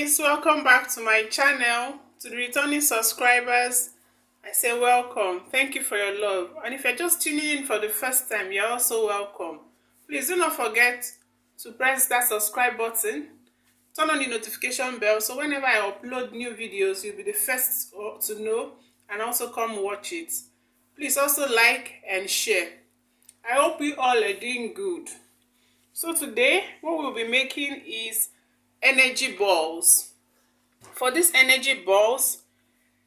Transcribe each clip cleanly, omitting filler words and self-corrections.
guys, welcome back to my channel. To the returning subscribers, I say welcome. Thank you for your love. And if you're just tuning in for the first time, you're also welcome. Please do not forget to press that subscribe button, turn on the notification bell, so whenever I upload new videos, you'll be the first to know and also come watch it. Please also like and share. I hope you all are doing good. So today, what we'll be making is energy balls. For these energy balls,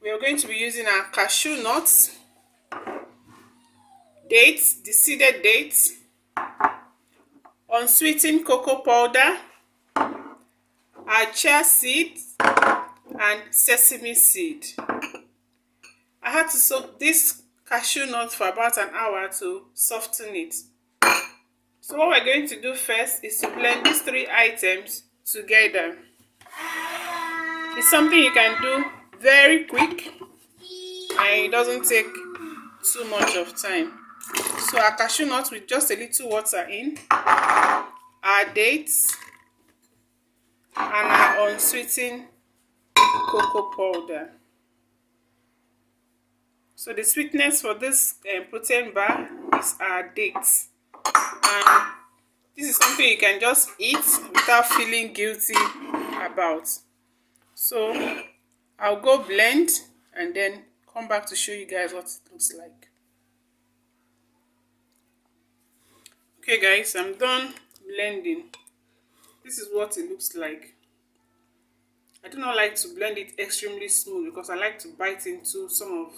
we are going to be using our cashew nuts, dates, the seeded dates, unsweetened cocoa powder, our chia seeds, and sesame seed. I had to soak this cashew nut for about an hour to soften it. So what we're going to do first is to blend these three items together. It's something you can do very quick and it doesn't take too much of time. So our cashew nuts with just a little water in, our dates, and our unsweetened cocoa powder. So the sweetness for this protein bar is our dates, and this is something you can just eat without feeling guilty about. So I'll go blend and then come back to show you guys what it looks like. Okay guys, I'm done blending. This is what it looks like. I do not like to blend it extremely smooth because I like to bite into some of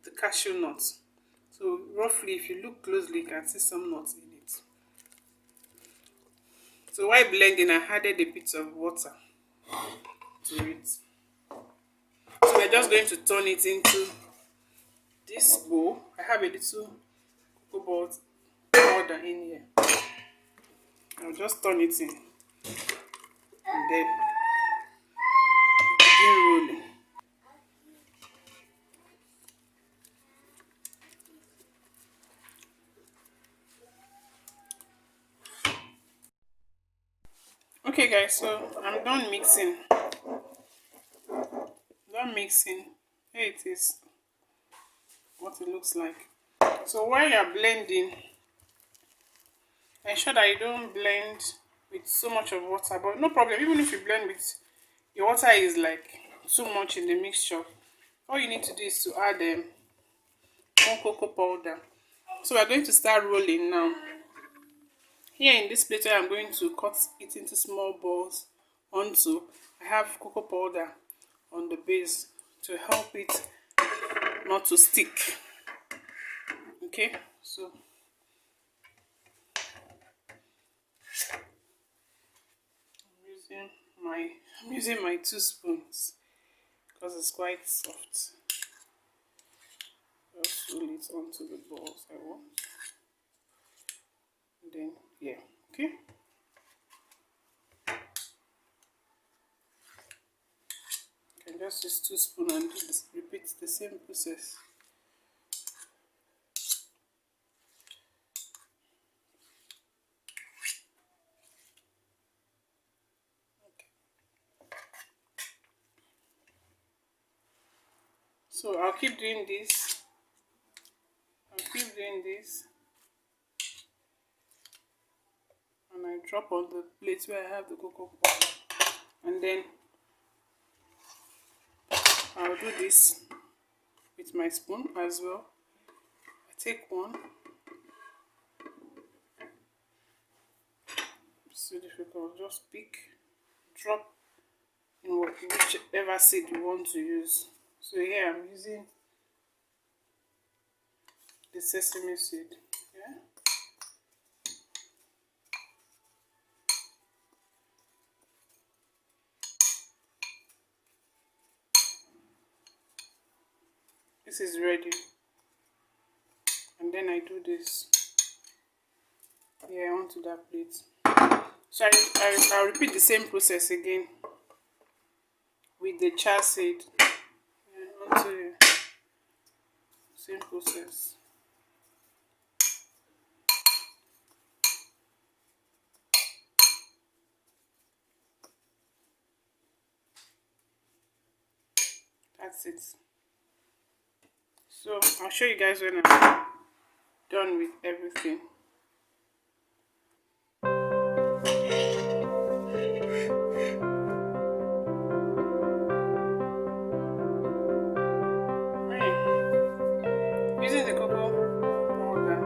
the cashew nuts. So roughly, if you look closely, you can see some nuts in it. So while blending, I added a bit of water to it. So we're just going to turn it into this bowl. I have a little cocoa powder in here. I'll just turn it in and then begin rolling. Okay guys, so I'm done mixing. Here it is, what it looks like. So while you're blending, ensure that you don't blend with so much of water, but no problem, even if you blend with your water is like too much in the mixture, all you need to do is to add more cocoa powder. So we're going to start rolling now. Here in this plate where I'm going to cut it into small balls onto, I have cocoa powder on the base to help it not to stick. Okay, so I'm using my 2 spoons because it's quite soft. Just roll it onto the balls I want. And then yeah, okay. You can just use 2 spoons and do this, repeat the same process. So I'll keep doing this. And I drop on the plate where I have the cocoa powder. And then I'll do this with my spoon as well. I take one. It's so difficult. Just pick, drop in whichever seed you want to use. So here I'm using the sesame seed. Yeah. This is ready. And then I do this here onto that plate. So I'll repeat the same process again with the chia seed. Yeah, onto the same process. That's it. So I'll show you guys when I'm done with everything. Using the cocoa powder.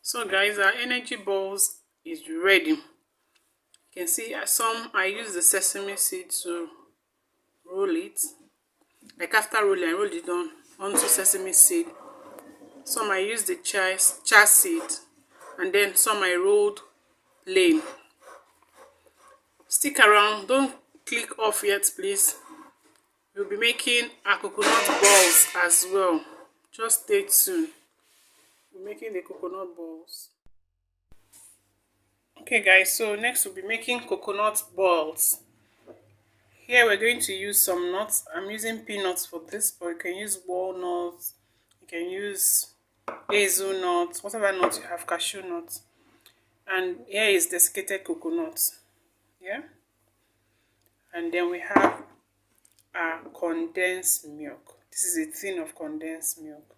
So guys, our energy balls is ready. You can see some I use the sesame seed to roll it. Like after rolling, I rolled it onto sesame seed. Some I use the chia seed, and then some I rolled plain. Stick around, don't click off yet please. We'll be making our coconut balls as well. Just stay tuned. We're making the coconut balls. Okay guys, so next we'll be making coconut balls. Here we're going to use some nuts. I'm using peanuts for this, but you can use walnuts, you can use hazelnuts, whatever nut you have, cashew nuts. And here is desiccated coconut. Yeah. And then we have our condensed milk. This is a tin of condensed milk.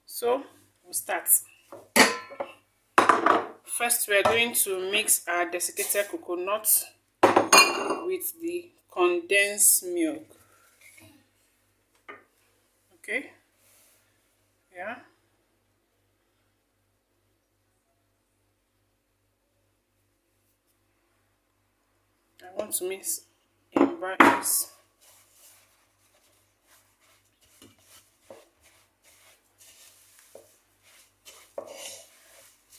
So we'll start. First, we are going to mix our desiccated coconut with the condensed milk. Okay. Yeah. I want to mix in batches.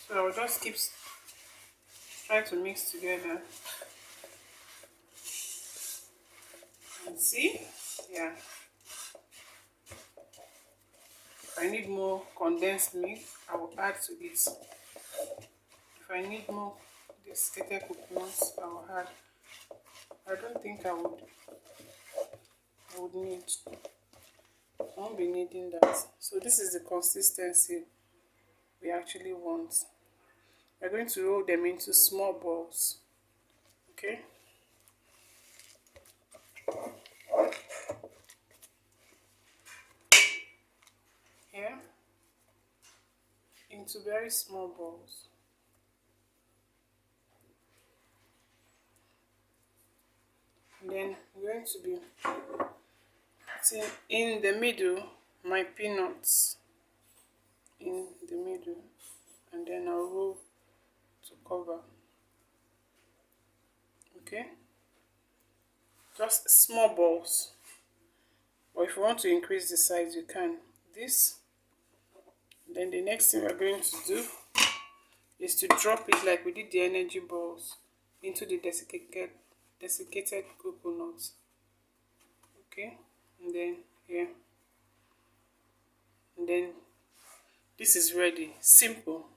So I'll just keep try to mix together. And see? Yeah. If I need more condensed milk, I will add to it. If I need more desiccated coconuts, I will add. I don't think I would need. I won't be needing that. So this is the consistency we actually want. We're going to roll them into small balls. Okay. Here. Into very small balls. And then I'm going to be putting in the middle my peanuts in the middle, and then I'll roll to cover. Okay, just small balls, or if you want to increase the size you can. This, then the next thing we're going to do is to drop it like we did the energy balls into the desiccated coconut. Okay, and then here, and then this is ready. Simple.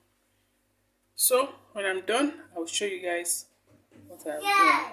So when I'm done, I'll show you guys what I've done.